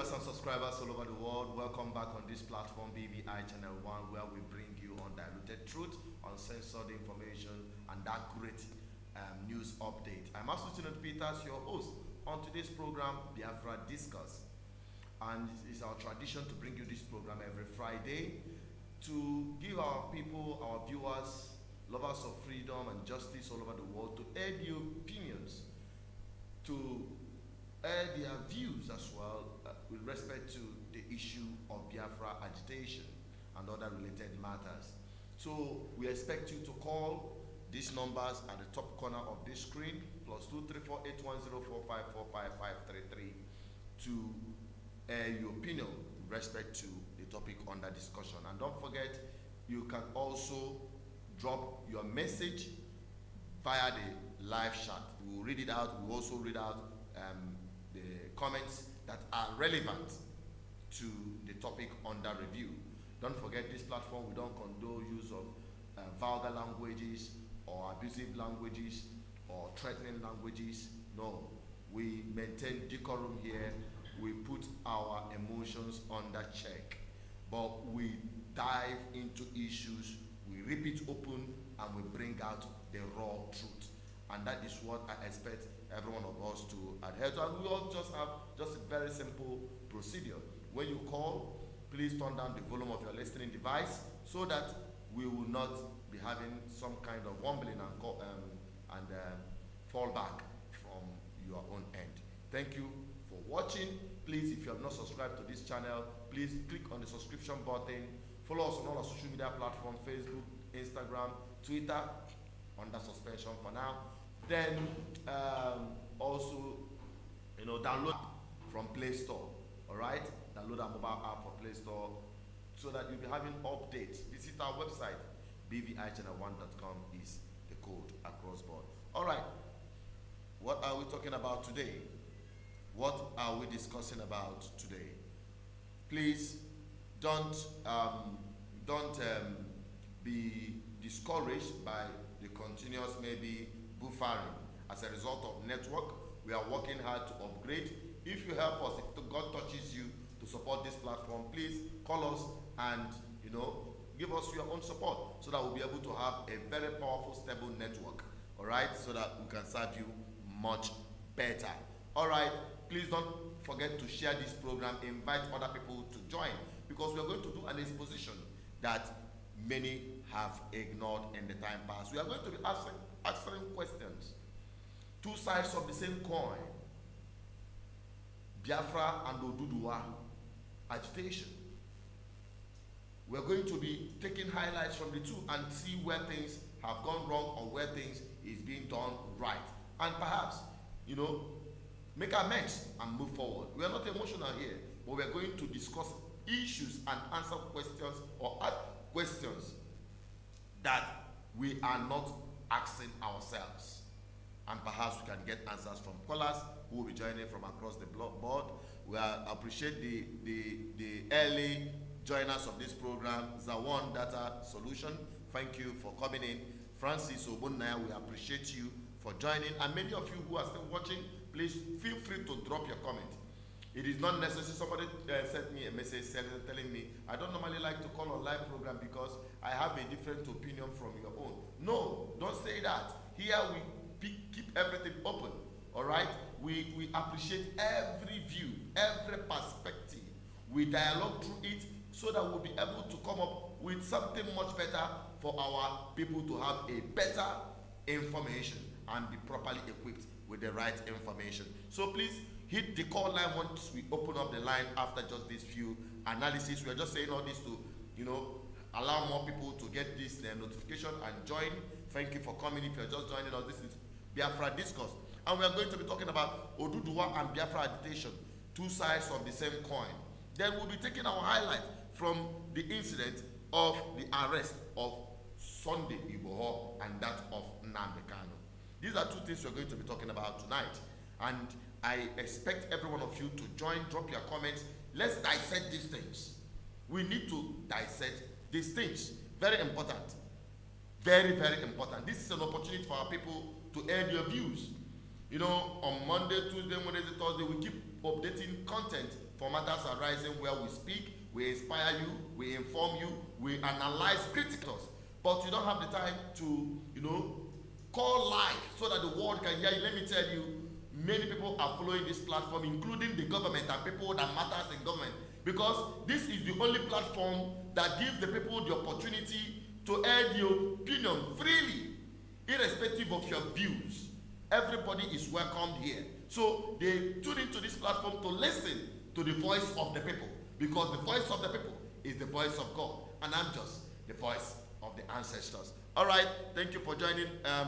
viewers and subscribers all over the world, welcome back on this platform, BVI Channel 1, where we bring you undiluted truth, uncensored information, and accurate news update. I'm Lieutenant Peters, your host on today's program, Biafra Discuss. And it's our tradition to bring you this program every Friday to give our people, our viewers, lovers of freedom and justice all over the world, to air their opinions, to air their views as well with respect to the issue of Biafra agitation and other related matters. So we expect you to call these numbers at the top corner of this screen, +2348104545533, to air your opinion with respect to the topic under discussion. And don't forget, you can also drop your message via the live chat. We will read it out. We will also read out the comments that are relevant to the topic under review. Don't forget, this platform, we don't condone use of vulgar languages or abusive languages or threatening languages. No, we maintain decorum here. We put our emotions under check, but we dive into issues, we rip it open, and we bring out the raw truth. And that is what I expect every one of us to adhere to. And we all just have just a very simple procedure. When you call, please turn down the volume of your listening device so that we will not be having some kind of wumbling and fall back from your own end. Thank you for watching. Please, if you have not subscribed to this channel, please click on the subscription button. Follow us on all our social media platforms, Facebook, Instagram, Twitter, under suspension for now. Then also, download from Play Store. All right, download our mobile app for Play Store so that you'll be having updates. Visit our website, bvichannel1.com is the code across board. All right, what are we talking about today? What are we discussing about today? Please don't be discouraged by the continuous maybe buffering as a result of network. We are working hard to upgrade. If you help us, if God touches you to support this platform, please call us and give us your own support so that we'll be able to have a very powerful, stable network. All right, so that we can serve you much better. All right, please don't forget to share this program. Invite other people to join, because we are going to do an exposition that many have ignored in the time past. We are going to be answering questions. Two sides of the same coin. Biafra and Oduduwa agitation. We are going to be taking highlights from the two and see where things have gone wrong or where things is being done right. And perhaps, make amends and move forward. We are not emotional here, but we are going to discuss issues and answer questions or ask questions that we are not asking ourselves. And perhaps we can get answers from callers who will be joining from across the board. We appreciate the early joiners of this program. Zawan Data Solution, thank you for coming in. Francis Obunaya, we appreciate you for joining. And many of you who are still watching, please feel free to drop your comment. It is not necessary. Somebody sent me a message telling me, I don't normally like to call on live program because I have a different opinion from your own. No, don't say that. Here we keep everything open. All right? We appreciate every view, every perspective. We dialogue through it so that we'll be able to come up with something much better for our people to have a better information and be properly equipped with the right information. So please hit the call line once we open up the line after just these few analysis. We are just saying all this to, allow more people to get this notification and join. Thank you for coming. If you're just joining us, this is Biafra Discourse. And we are going to be talking about Oduduwa and Biafra agitation, two sides of the same coin. Then we'll be taking our highlight from the incident of the arrest of Sunday Igboho and that of Nnamdi Kanu. These are two things we're going to be talking about tonight. And I expect every one of you to join, drop your comments. Let's dissect these things. We need to dissect these things. Very important. Very, very important. This is an opportunity for our people to air their views. On Monday, Tuesday, Wednesday, Thursday, we keep updating content for matters arising where we speak, we inspire you, we inform you, we analyze criticals. But you don't have the time to, call live so that the world can hear you. Let me tell you, many people are following this platform, including the government and people that matters in government, because this is the only platform that gives the people the opportunity to air their opinion freely, irrespective of your views. Everybody is welcomed here. So they tune into this platform to listen to the voice of the people, because the voice of the people is the voice of God, and I'm just the voice of the ancestors. All right, thank you for joining.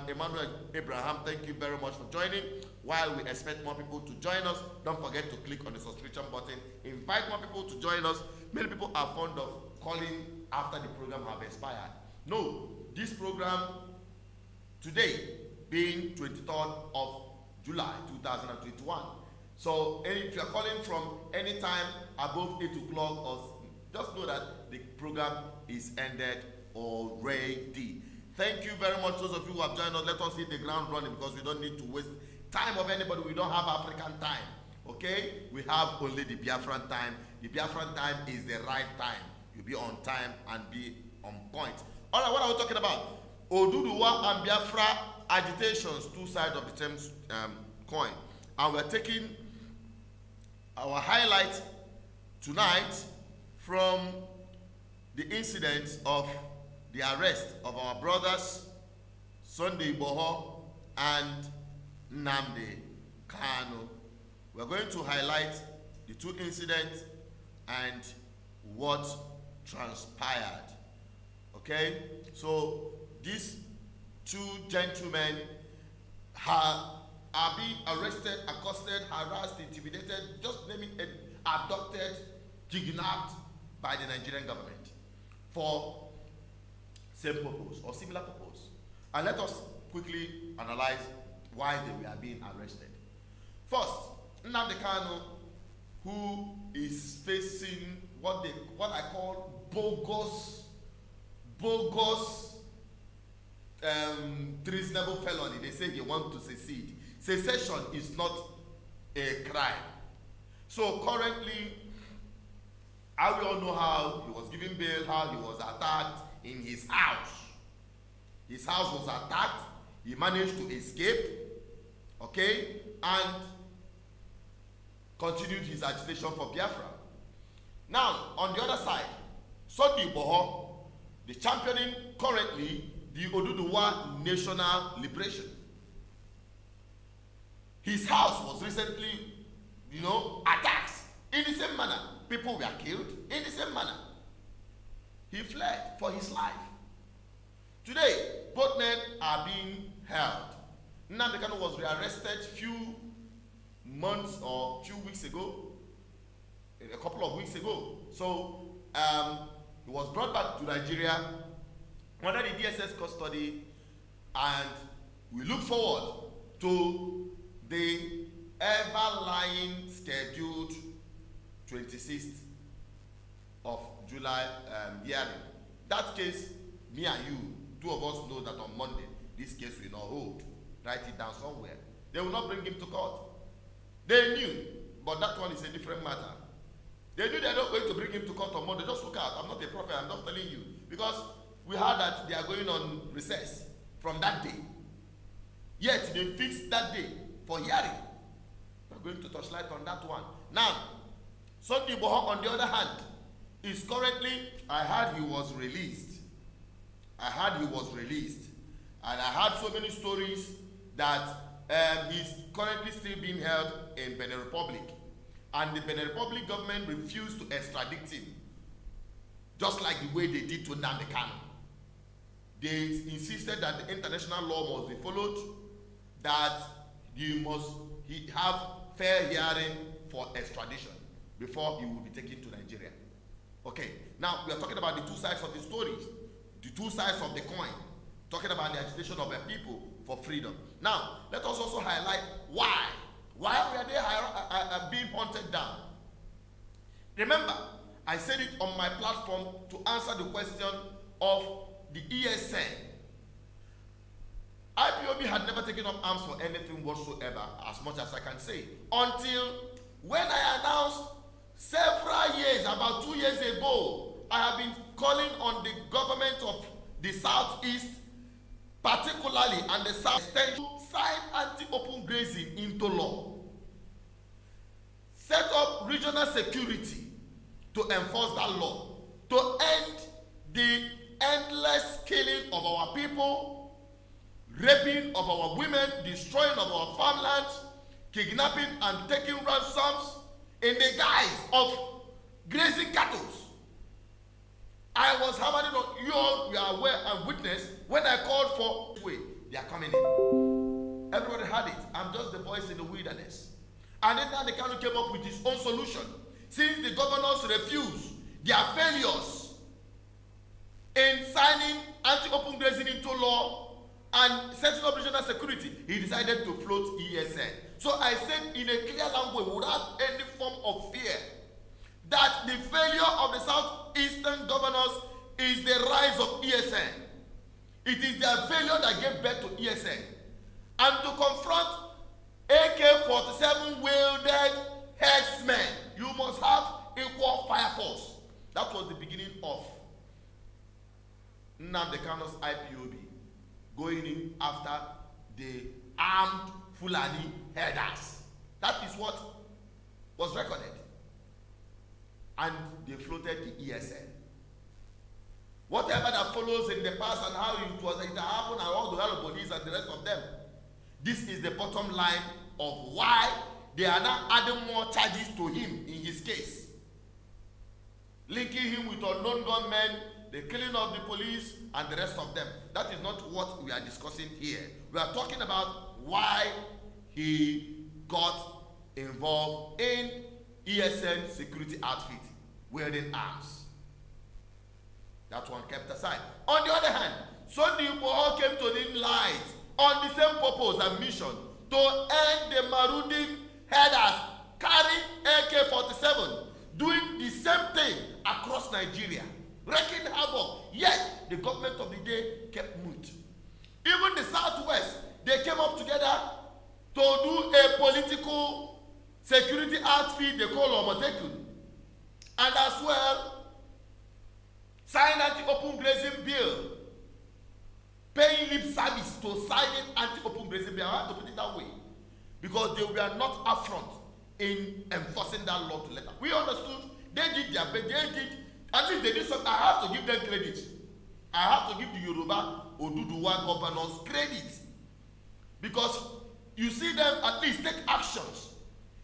Emmanuel Abraham, thank you very much for joining. While we expect more people to join us, don't forget to click on the subscription button. Invite more people to join us. Many people are fond of calling after the program have expired. No, this program today being 23rd of July 2021. So if you're calling from any time above 8 o'clock, or just know that the program is ended already. Thank you very much, those of you who have joined us. Let us hit the ground running, because we don't need to waste time of anybody. We don't have African time, okay? We have only the Biafran time. The Biafran time is the right time. You'll be on time and be on point. All right, what are we talking about? Oduduwa and Biafra agitations, two sides of the same coin. And we're taking our highlight tonight from the incident of the arrest of our brothers Sunday Boho and Nnamdi Kanu. We're going to highlight the two incidents and what transpired. Okay, so these two gentlemen are being arrested, accosted, harassed, intimidated, just name it, abducted, kidnapped by the Nigerian government for same purpose or similar purpose. And let us quickly analyze why they were being arrested. First, Nnamdi Kanu, who is facing what I call bogus treasonable felony. They say they want to secede. Secession is not a crime. So currently, we all know how he was given bail, how he was attacked in his house. His house was attacked. He managed to escape, okay, and continued his agitation for Biafra. Now, on the other side, Sunday Boho, the championing currently the Oduduwa National Liberation. His house was recently, attacked in the same manner. People were killed in the same manner. He fled for his life. Today, both men are being held. Nnamdi Kanu was rearrested few months or few weeks ago, a couple of weeks ago. So he was brought back to Nigeria under the DSS custody, and we look forward to the ever-lying scheduled 26th of July hearing. That case, me and you, two of us know that on Monday, this case will not hold. Write it down somewhere. They will not bring him to court. They knew, but that one is a different matter. They knew they're not going to bring him to court on Monday. Just look out. I'm not a prophet. I'm not telling you. Because we heard that they are going on recess from that day. Yet they fixed that day for hearing. We're going to touch light on that one. Now, Sunday Boho, on the other hand, is currently, I heard he was released. And I heard so many stories that he's currently still being held in Benin Republic. And the Benin Republic government refused to extradite him, just like the way they did to Nnamdi Kanu. They insisted that the international law must be followed, that he have fair hearing for extradition before he will be taken to Nigeria. Okay, now we are talking about the two sides of the stories, the two sides of the coin, talking about the agitation of the people for freedom. Now, let us also highlight why were they being hunted down. Remember, I said it on my platform to answer the question of the ESN. IPOB had never taken up arms for anything whatsoever, as much as I can say, until when I announced several years, about 2 years ago, I have been calling on the government of the Southeast, particularly and the South Extension, to sign anti-open grazing into law. Set up regional security to enforce that law, to end the endless killing of our people, raping of our women, destroying of our farmlands, kidnapping and taking ransoms in the guise of grazing cattle. I was hammering on you all, we are aware and witness when I called for way. They are coming in. Everybody had it. I'm just the voice in the wilderness. And then the Kanu came up with his own solution. Since the governors refused their failures in signing anti-open grazing into law and setting up regional security, he decided to float ESN. So I said in a clear language, without any form of fear, that the failure of the Southeastern governors is the rise of ESN. It is their failure that gave birth to ESN. And to confront AK-47 wielded herdsmen, you must have equal fire force. That was the beginning of Nnamdi Kanu's IPOB, going in after the armed Fulani herders. That is what was recorded. And they floated the ESN. Whatever that follows in the past and how it happened and all the other bodies and the rest of them, this is the bottom line of why they are now adding more charges to him in his case. Linking him with unknown gunmen, the killing of the police, and the rest of them. That is not what we are discussing here. We are talking about why he got involved in ESN security outfit, wielding arms. That one kept aside. On the other hand, Sunday Igboho came to the light on the same purpose and mission to end the marauding herders carrying AK-47, doing the same thing across Nigeria, wreaking havoc. Yet the government of the day kept mute. Even the Southwest, they came up together to do a political security outfit they call Omoteku, and as well sign anti-open grazing bill, paying lip service to signing anti-open grazing bill. I have to put it that way, because they were not upfront in enforcing that law to letter. We understood they did their best. They did, at least they did something. I have to give them credit. I have to give the Yoruba Oduduwa governors credit, because you see them at least take actions.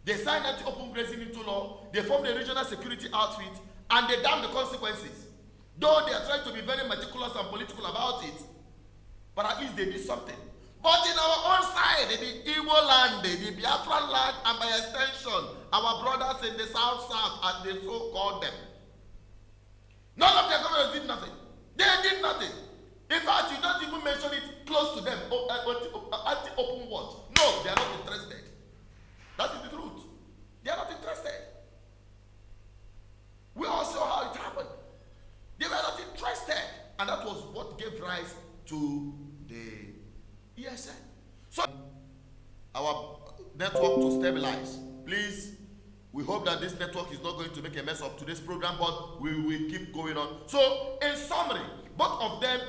They signed anti-open grazing into law, they formed a regional security outfit, and they damn the consequences. Though they are trying to be very meticulous and political about it, but at least they did something. But in our own side, the Igbo land, the Biafra land, and by extension, our brothers in the South, as they so call them, none of their governors did nothing. They did nothing. In fact, you don't even mention it close to them. Anti-open what? No, they are not interested. That is the truth. They are not interested. We all saw how it happened. They were not interested. And that was what gave rise to the ESN. So, our network to stabilize. Please, we hope that this network is not going to make a mess of today's program, but we will keep going on. So, in summary, both of them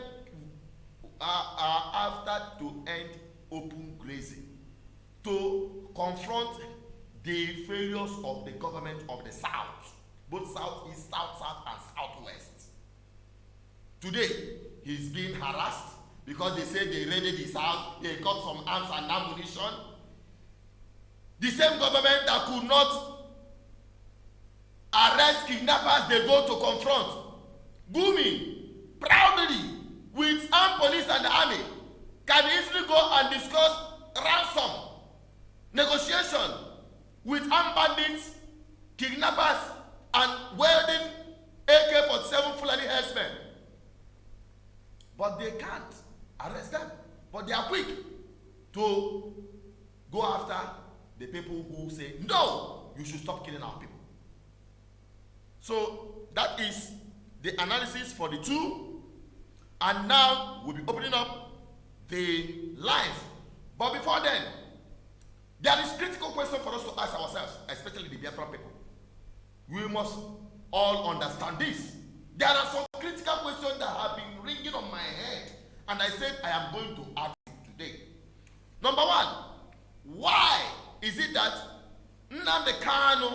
are after to end open grazing, to confront the failures of the government of the South, both Southeast, South, and Southwest. Today, he's being harassed because they say they raided his house, they got some arms and ammunition. The same government that could not arrest kidnappers, they go to confront. Gumi, proudly, with armed police and the army, can easily go and discuss ransom, negotiation with armed bandits, kidnappers, and wielding AK-47 Fulani herdsmen. But they can't arrest them. But they are quick to go after the people who say, no, you should stop killing our people. So that is the analysis for the two. And now we'll be opening up the lines. But before then, there is critical question for us to ask ourselves, especially the Biafran people. We must all understand this. There are some critical questions that have been ringing on my head, and I said I am going to ask it today. Number one, why is it that Nnamdi Kanu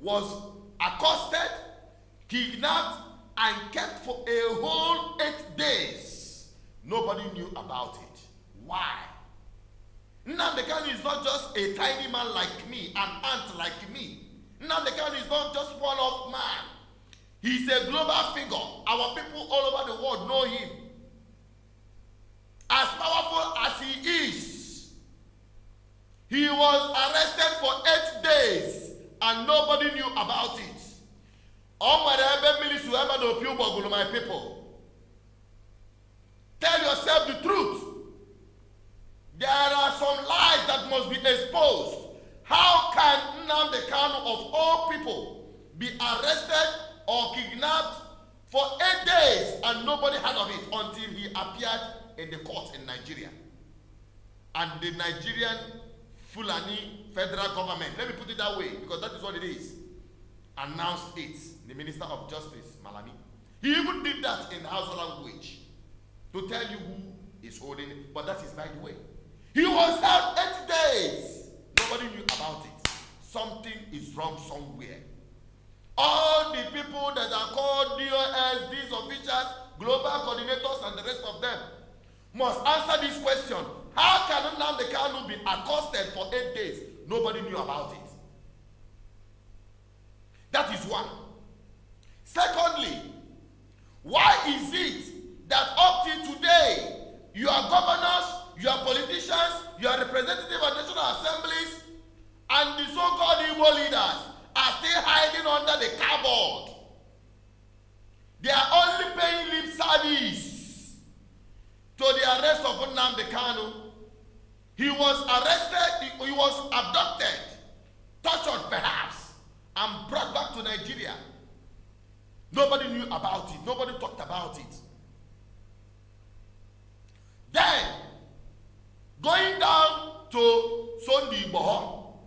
was accosted, kidnapped, and kept for a whole 8 days? Nobody knew about it. Why? Nnamdi Kanu is not just a tiny man like me, an ant like me. Nnamdi Kanu is not just one of man. He's a global figure. Our people all over the world know him. As powerful as he is, he was arrested for 8 days and nobody knew about it. My people, tell yourself the truth. There are some lies that must be exposed. How can Nnamdi Kanu of all people be arrested or kidnapped for 8 days and nobody heard of it until he appeared in the court in Nigeria? And the Nigerian Fulani federal government, let me put it that way because that is what it is, announced it. The Minister of Justice, Malami. He even did that in Hausa language to tell you who is holding it, but that is by the way. He was held 8 days. Nobody knew about it. Something is wrong somewhere. All the people that are called DOS, these officials, global coordinators, and the rest of them must answer this question. How can Nnamdi Kanu be accosted for 8 days? Nobody knew about it. That is one. Secondly, why is it that up till today, your governors, your politicians, your representatives of national assemblies, and the so-called Igbo leaders are still hiding under the cupboard? They are only paying lip service to the arrest of Nnamdi Kanu. He was arrested, he was abducted, tortured perhaps, and brought back to Nigeria. Nobody knew about it. Nobody talked about it. Then, going down to Sunday Igboho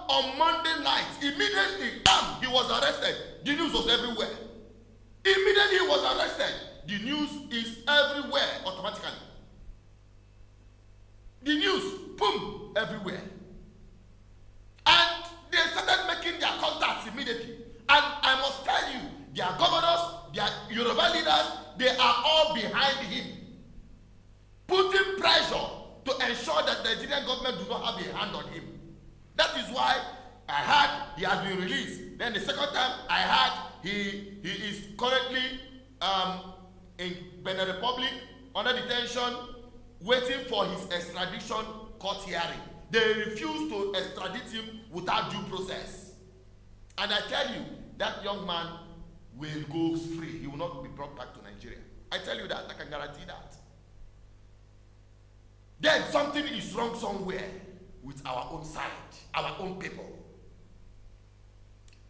on Monday night, immediately, bam, he was arrested. The news was everywhere. Immediately he was arrested. The news is everywhere automatically. The news, boom, everywhere. And they started making their contacts immediately. And I must tell you, their governors, their Yoruba leaders, they are all behind him, putting pressure to ensure that the Nigerian government do not have a hand on him. That is why I heard he has been released. Then the second time I heard he is currently in Benin Republic under detention, waiting for his extradition court hearing. They refuse to extradite him without due process. And I tell you, that young man will go free. He will not be brought back to Nigeria. I tell you that. I can guarantee that. Then something is wrong somewhere with our own side, our own people.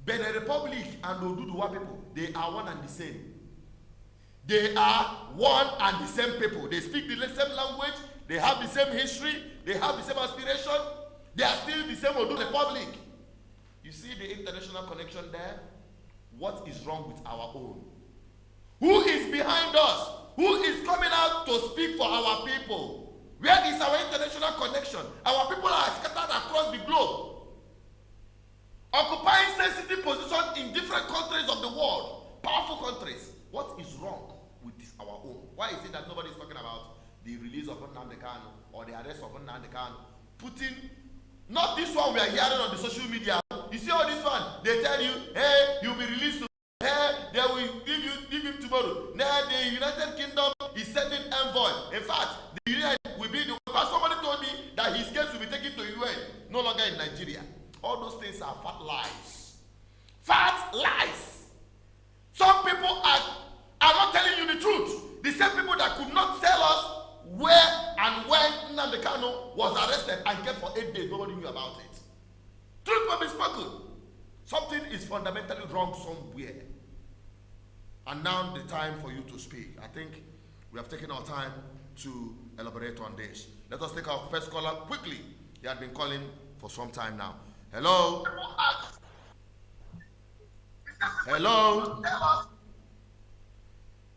Benin Republic and Oduduwa people, they are one and the same. They are one and the same people. They speak the same language. They have the same history. They have the same aspiration. They are still the same Oduduwa Republic. You see the international connection there? What is wrong with our own? Who is behind us? Who is coming out to speak for our people? Where is our international connection? Our people are scattered across the globe, occupying sensitive positions in different countries of the world, powerful countries. What is wrong with this, our own? Why is it that nobody is talking about the release of Nnamdi Kanu or the arrest of Nnamdi Kanu? Putting, not this one we are hearing on the social media. You see all this one, they tell you, hey, you'll be released to, hey, they will give him tomorrow. Now the United Kingdom is sending envoy. In fact, the UN will be the first. Somebody told me that his case will be taken to UN, no longer in Nigeria. All those things are fat lies. Fat lies. Some people are not telling you the truth. The same people that could not tell us where and when Nnamdi Kanu was arrested and kept for 8 days, nobody knew about it. Truth must be spoken. Something is fundamentally wrong somewhere. And now the time for you to speak. I think we have taken our time to elaborate on this. Let us take our first caller quickly. He had been calling for some time now. Hello? Hello?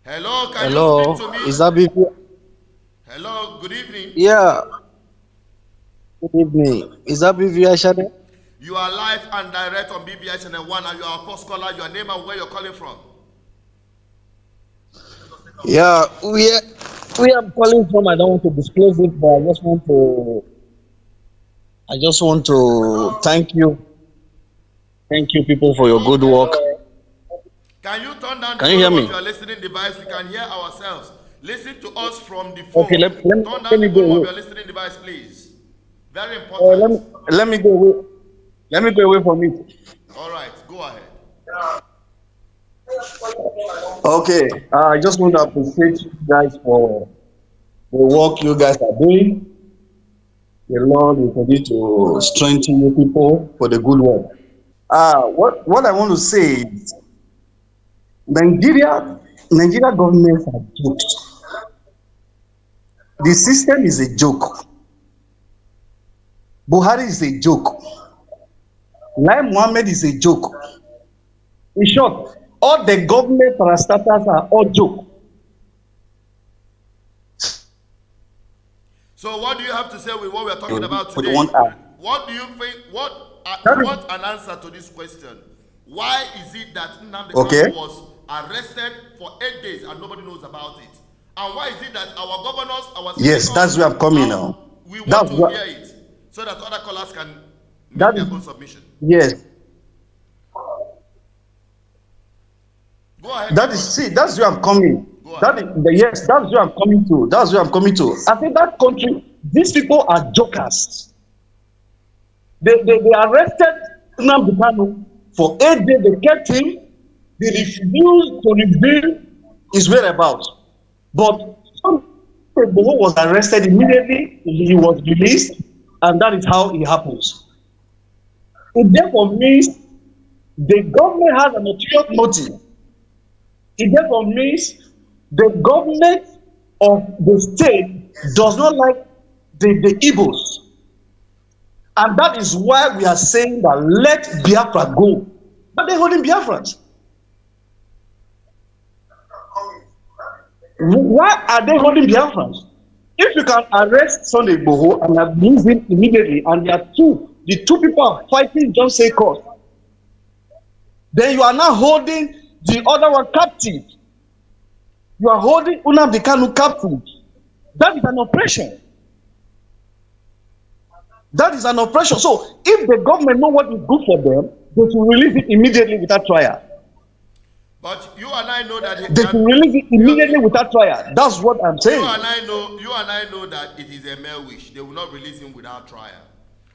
Hello, can you speak to Hello, me? is that BVI? Hello, good evening. Yeah, good evening. Is that BVI Channel? You are live and direct on BVI Channel 1 and you are our first caller. Your name and where you're calling from. Yeah, we are calling from. I don't want to disclose it, but I just want to thank you people for your good work. Can you turn down the Can you hear volume of me? your listening device? We can hear ourselves. Listen to us from the Okay, phone. Turn down let the me go volume of away. your listening device, please. Very Uh, let important. me let me go away. Let me go away from it. All right, go ahead. Okay, I just want to appreciate you guys for the work you guys are doing. The Lord will continue to strengthen you people for the good work. What I want to say is Nigeria governments are jokes. The system is a joke. Buhari is a joke. Lai Mohammed is a joke. In short, all the government parastatals are all joke. So what do you have to say with what we are talking about With today? one eye. What do you think, we That is want an answer to this question. Why is it that Nnamdi okay. Kanu was arrested for 8 days and nobody knows about it? And why is it that our governors, our senators, Yes, that's where I'm coming now. we want That's to what hear it so that other callers can make that their is own submission? yes. Go ahead, That my is brother. see, that's where I'm coming. Go ahead. Yes, that's where I'm coming to. That's where I'm coming to. I think that country, these people are jokers. They arrested Nnamdi Kanu for 8 days. They kept him. They refused to reveal his whereabouts. But Igboho was arrested immediately. He was released, and that is how it happens. It therefore means the government has an ulterior motive. It therefore means the government of the state does not like the Igbos. And that is why we are saying that let Biafra go. But they're holding Biafrans. Why are they holding Biafrans? If you can arrest Sunday Igboho and release him immediately, and the two people are fighting just say cause, then you are now holding the other one captive. You are holding Nnamdi Kanu captive. That is an oppression. That is an oppression. So if the government know what is good for them, they should release it immediately without trial. But you and I know that They should release it immediately without trial. That's what I'm saying. You and I know that it is a mere wish. They will not release him without trial.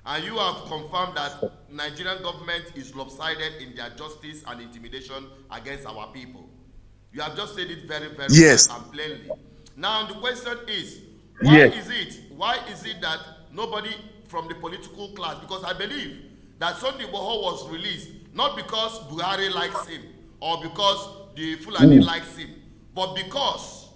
And you have confirmed that Nigerian government is lopsided in their justice and intimidation against our people. You have just said it very, very yes. well and plainly. Now the question is, why is it that nobody from the political class, because I believe that Sunday Igboho was released not because Buhari likes him or because the Fulani likes him, but because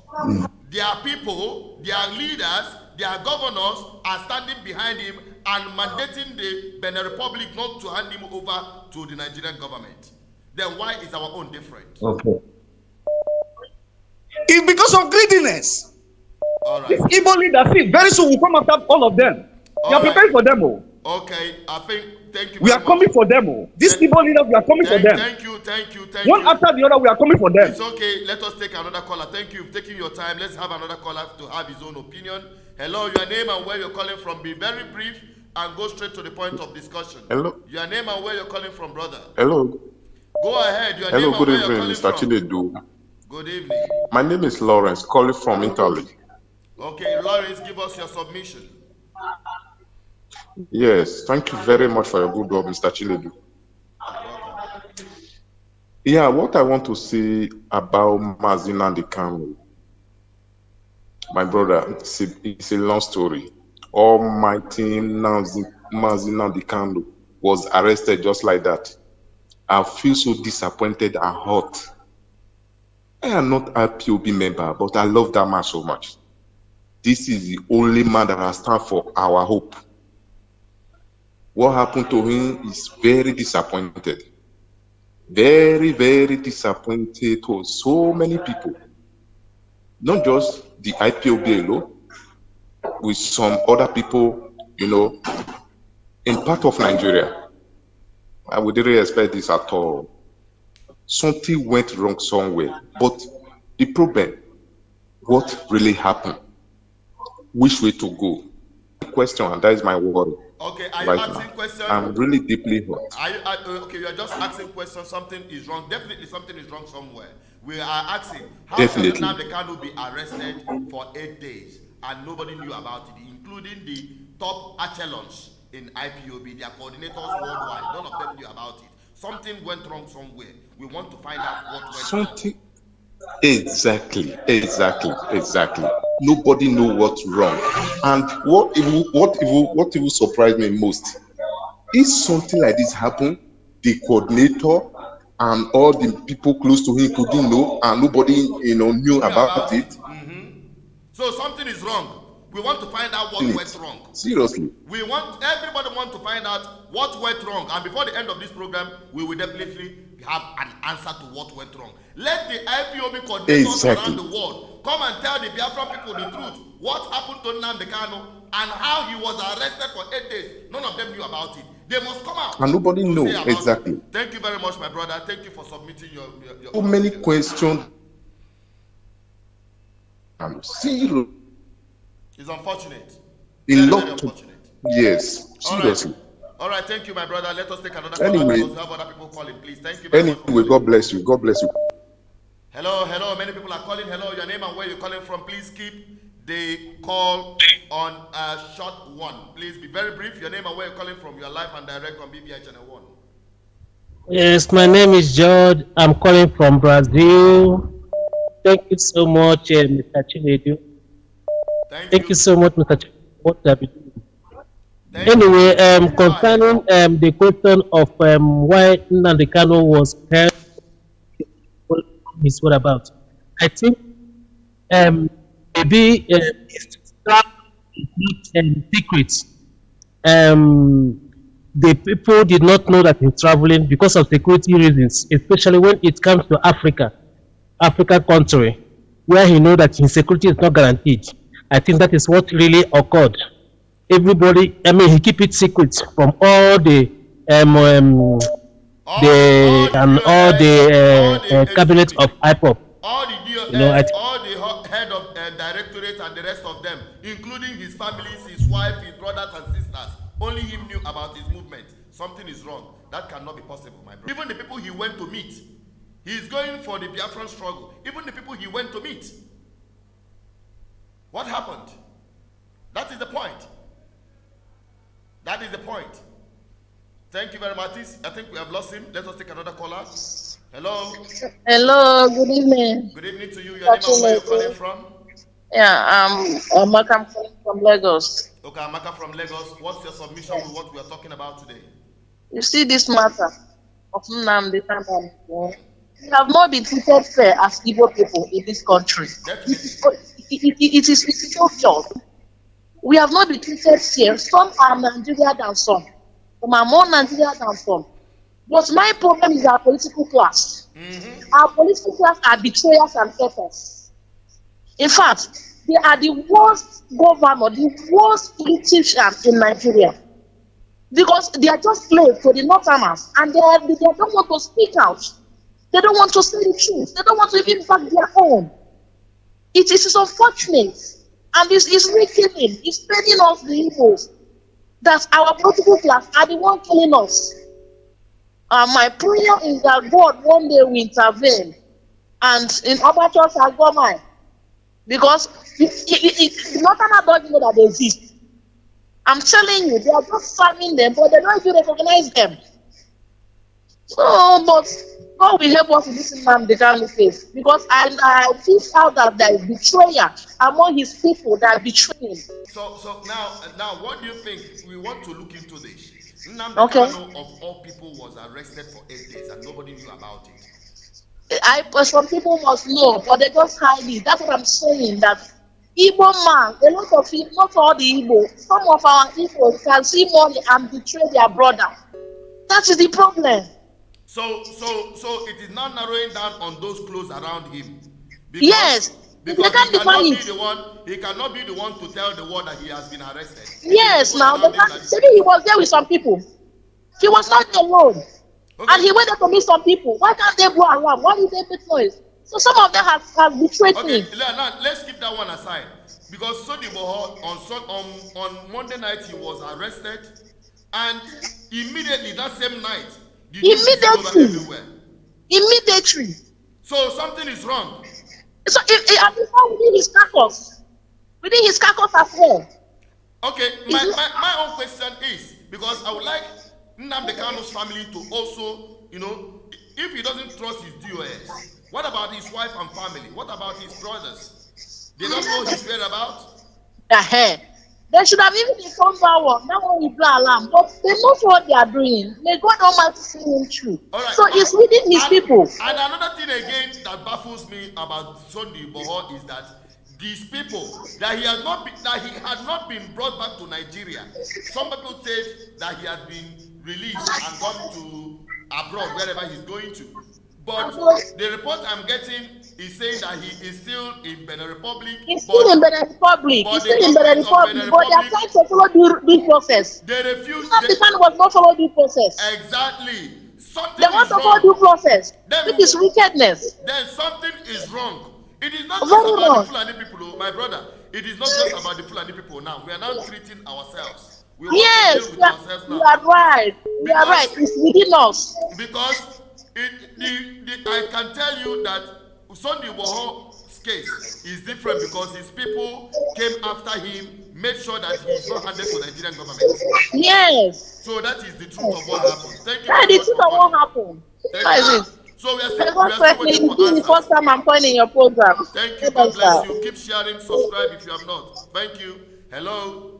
their people, their leaders, their governors are standing behind him and mandating the Benin Republic not to hand him over to the Nigerian government. Then why is our own different? Okay. It's because of greediness. All right. This Igbo leadership, very soon we come after all of them. We are preparing for them. Okay, I think, thank you we very are coming for them. These Igbo leaders, we are coming for them. Thank you. One after the other, we are coming for them. It's okay, let us take another caller. Thank you for taking your time. Let's have another caller to have his own opinion. Hello, your name and where you're calling from. Be very brief and go straight to the point of discussion. Hello. Your name and where you're calling from, brother. Hello. Go ahead, your name and good where evening, you're Mr. calling Chinedu. from. Good evening. My name is Lawrence, calling from Italy. Okay, Lawrence, give us your submission. Yes, thank you very much for your good work, Mr. Chinedu. Yeah, what I want to say about Mazi Nnamdi Kanu, my brother, it's a long story. Almighty Mazi Nnamdi Kanu was arrested just like that. I feel so disappointed and hurt. I am not a POB member, but I love that man so much. This is the only man that has stand for our hope. What happened to him is very disappointed. Very, very disappointed to so many people. Not just the IPOB alone, with some other people, in part of Nigeria. I would didn't expect this at all. Something went wrong somewhere. But the problem, what really happened? Which way to go? Question, and that is my worry. Okay, are you asking questions? I'm really deeply hurt. Okay, you are just asking questions. Something is wrong. Definitely something is wrong somewhere. We are asking, how can Nnamdi Kanu be arrested for 8 days and nobody knew about it, including the top echelons in IPOB, their coordinators worldwide. None of them knew about it. Something went wrong somewhere. We want to find out what went wrong. Exactly. Nobody knew what's wrong. And what even surprised me most, if something like this happened, the coordinator and all the people close to him couldn't know, and nobody knew about it. Mm-hmm. So something is wrong. We want to find out what went wrong. Seriously. Everybody want to find out what went wrong, and before the end of this program, we will definitely have an answer to what went wrong. Let the IPOB coordinators around the world come and tell the Biafra people the truth. What happened to Nnamdi Kanu and how he was arrested for 8 days. None of them knew about it. They must come out. And nobody knows exactly. It. Thank you very much, my brother. Thank you for submitting your so many questions. I'm serious. It's unfortunate. Very unfortunate. Yes, seriously. All right, thank you, my brother. Let us take another call. Anyway, have other people calling, please. Thank you very much. God bless you. God bless you. Hello. Many people are calling. Hello, your name and where you're calling from. Please keep the call on a short one. Please be very brief. Your name and where you're calling from. You're live and direct on BVI Channel 1. Yes, my name is George. I'm calling from Brazil. Thank you so much, Mr. Chinedu. Thank you so much, Mr. Chinedu. What have you doing? Anyway, concerning the question of why Nnamdi Kanu was held, is what about? I think maybe it's not secret. The people did not know that he's traveling because of security reasons, especially when it comes to African country, where he knows that his security is not guaranteed. I think that is what really occurred. Everybody, he keep it secret from all the cabinet of IPOP. All the head of directorate and the rest of them, including his families, his wife, his brothers and sisters, only him knew about his movement. Something is wrong. That cannot be possible, my brother. Even the people he went to meet, he is going for the Biafran struggle. Even the people he went to meet. What happened? That is the point. That is the point. Thank you very much. I think we have lost him. Let us take another caller. Hello. Hello. Good evening. Good evening to you. Your name and where you're calling from? Yeah, Amaka. I'm calling from Lagos. Okay, Amaka from Lagos. What's your submission with what we are talking about today? You see this matter of Nnamdi Kanu. We have not been treated fair as Igbo people in this country. It is obvious. We have not been treated fair. Some are Nigerian than some. Some are more Nigerian than some. But my problem is our political class. Mm-hmm. Our political class are betrayers and traitors. In fact, they are the worst governor, the worst politicians in Nigeria. Because they are just slaves to the Northerners and they don't want to speak out. They don't want to say the truth. They don't want to even back their own. It is unfortunate. And this is really killing. It's spreading us the evils. That our political class are the one killing us. My prayer is that God one day will intervene. And in other churches, I go mine. Because the Northerners don't know that they exist. I'm telling you, they are just farming them, but they don't even recognize them. So, but God will help us in this Nnamdi Kanu case. Because I fish out that there is betrayal among his people that betray him. So now, what do you think? We want to look into this. Nnamdi Kanu of all people was arrested for 8 days and nobody knew about it. Some people must know, but they just hide it. That's what I'm saying. That Igbo man, a lot of people, not all the Igbo, some of our Igbo can see money and betray their brother. That is the problem. So it is not narrowing down on those close around him. Yes. Because he cannot be the one to tell the world that he has been arrested. Yes, now maybe he was there with some people. He was not alone. Okay. And he went there to meet some people. Why can't they go around? Why did they make noise? So some of them have betrayed me. Now let's keep that one aside. Because Sunday on Monday night he was arrested, and immediately that same night, Immediately. So something is wrong. So it is within his carcass. Within his carcass as well. Okay, my own question is, because I would like Nnamdi Kanu's family to also, if he doesn't trust his DOS, what about his wife and family? What about his brothers? They don't know his whereabouts? They should have even informed that one. That one will blow alarm. But they know what they are doing. May God Almighty see him through. Right. So it's within his people. And another thing again that baffles me about Sunday Boho is that these people that he had not been brought back to Nigeria. Some people said that he had been released and gone to abroad, wherever he's going to. But the report I'm getting is saying that he is still in Benin Republic. He's still in Benin Republic. But they are trying to follow due process. They refuse. The man was not follow due process. Exactly. They want to follow due process. It is wickedness. Then something is wrong. It is not just about the Fulani people, my brother. It is not just about the Fulani people now. We are now treating ourselves. Yes, you are right. You are right. It's within us. Because I can tell you that Sunday Boho's case is different because his people came after him, made sure that he is not handed to the Nigerian government. Yes. So that is the truth of what happened. Thank you. That is the truth of what happened. That is it. So we are still waiting for answers. This is the first time I'm calling your program. Thank you. God bless you. Keep sharing. Subscribe if you have not. Thank you. Hello.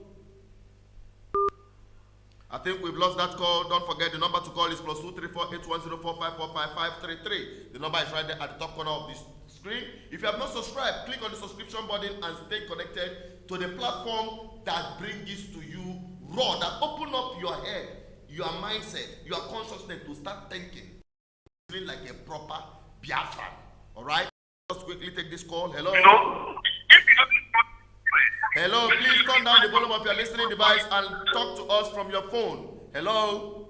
I think we've lost that call. Don't forget the number to call is +234-8104-545-533. The number is right there at the top corner of this screen. If you have not subscribed, click on the subscription button and stay connected to the platform that brings this to you raw, that open up your head, your mindset, your consciousness to start thinking like a proper Biafra. All right? Just quickly take this call. Hello. Hello, please turn down the volume of your listening device and talk to us from your phone. Hello?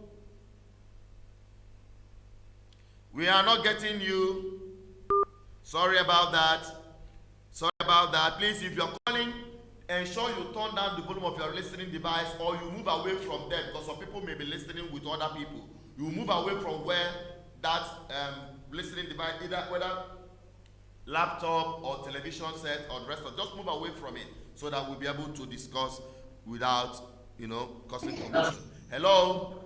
We are not getting you. Sorry about that. Sorry about that. Please, if you're calling, ensure you turn down the volume of your listening device or you move away from them because some people may be listening with other people. You move away from where that listening device, whether laptop or television set or the rest of, just move away from it so that we'll be able to discuss without, causing confusion. Hello?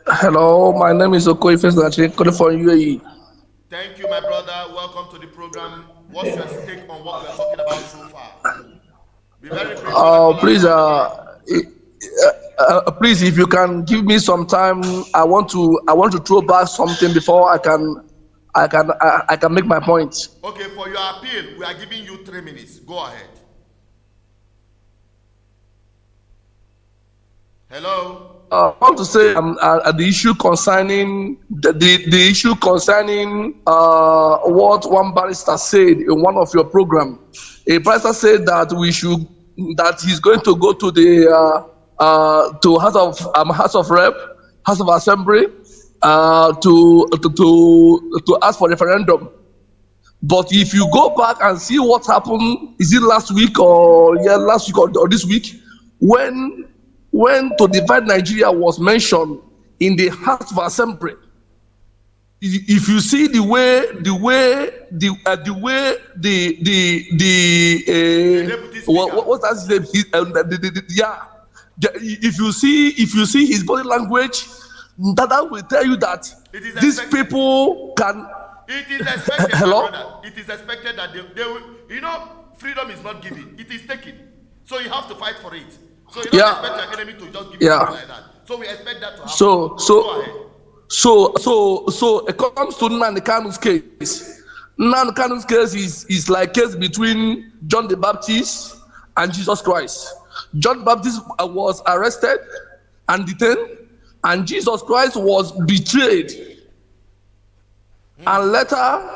Hello, my name is Okoye Fesnachi, calling from UAE. Thank you, my brother. Welcome to the program. What's your take on what we're talking about so far? Be very brief. Please, if you can give me some time, I want to throw back something before I can make my point. Okay, for your appeal, we are giving you 3 minutes. Go ahead. Hello. I want to say the issue concerning the issue concerning what one barrister said in one of your program. A barrister said that he's going to go to the to House of Rep, House of Assembly, to ask for referendum. But if you go back and see what happened, is it last week or this week, when to divide Nigeria was mentioned in the House of Assembly, if you see if you see his body language, that will tell you that these people can. It is expected. Hello? It is expected that they will. Freedom is not given; it is taken. So you have to fight for it. So you don't expect your enemy to just give you something like that. So we expect that to happen. So it comes to Nnamdi Kanu's case. Nnamdi Kanu's case is like case between John the Baptist and Jesus Christ. John the Baptist was arrested and detained, and Jesus Christ was betrayed And later,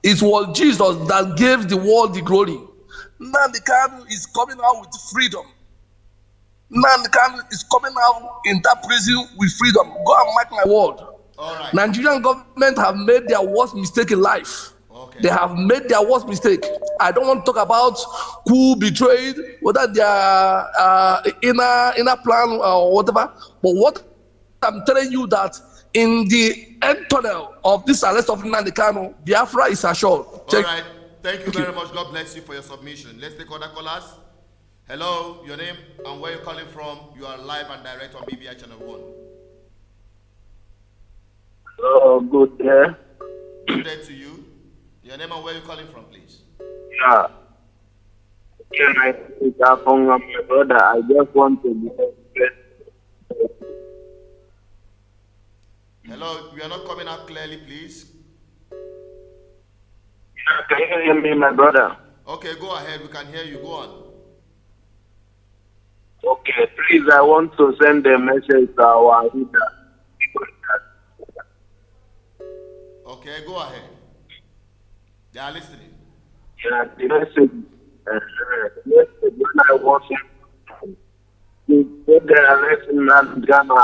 it was Jesus that gave the world the glory. Nnamdi Kanu is coming out with freedom. Nnamdi Kanu is coming out in that prison with freedom. Go and mark my word. All right. Nigerian government have made their worst mistake in life. Okay. They have made their worst mistake. I don't want to talk about who betrayed, whether their inner plan or whatever. But what I'm telling you that in the end tunnel of this arrest of Nnamdi Kanu, Biafra is assured. All right. Thank you very much. God bless you for your submission. Let's take other callers. Hello, your name and where you're calling from. You are live and direct on BVI Channel 1. Hello, good day. Good day to you. Your name and where you're calling from, please. Yeah. Can I pick up on my brother? I just want to be. Hello, you are not coming out clearly, please. Can you hear me, my brother? Okay, go ahead. We can hear you. Go on. Okay, please, I want to send a message to our leader. Okay, go ahead. They are listening. Yeah, the message when I want to get the election and Ghana,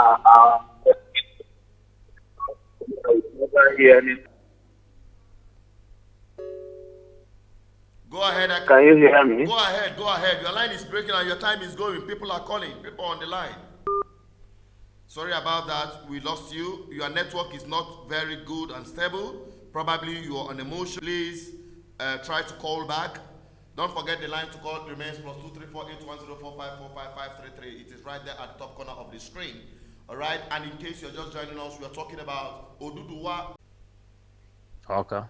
never hear anything. Go ahead. Can you hear me? Go ahead. Go ahead. Your line is breaking and your time is going. People are calling. People on the line. Sorry about that. We lost you. Your network is not very good and stable. Probably you are on emotion. Please try to call back. Don't forget the line to call remains +2348104545533. It is right there at the top corner of the screen. All right. And in case you're just joining us, we are talking about Oduduwa. Okay.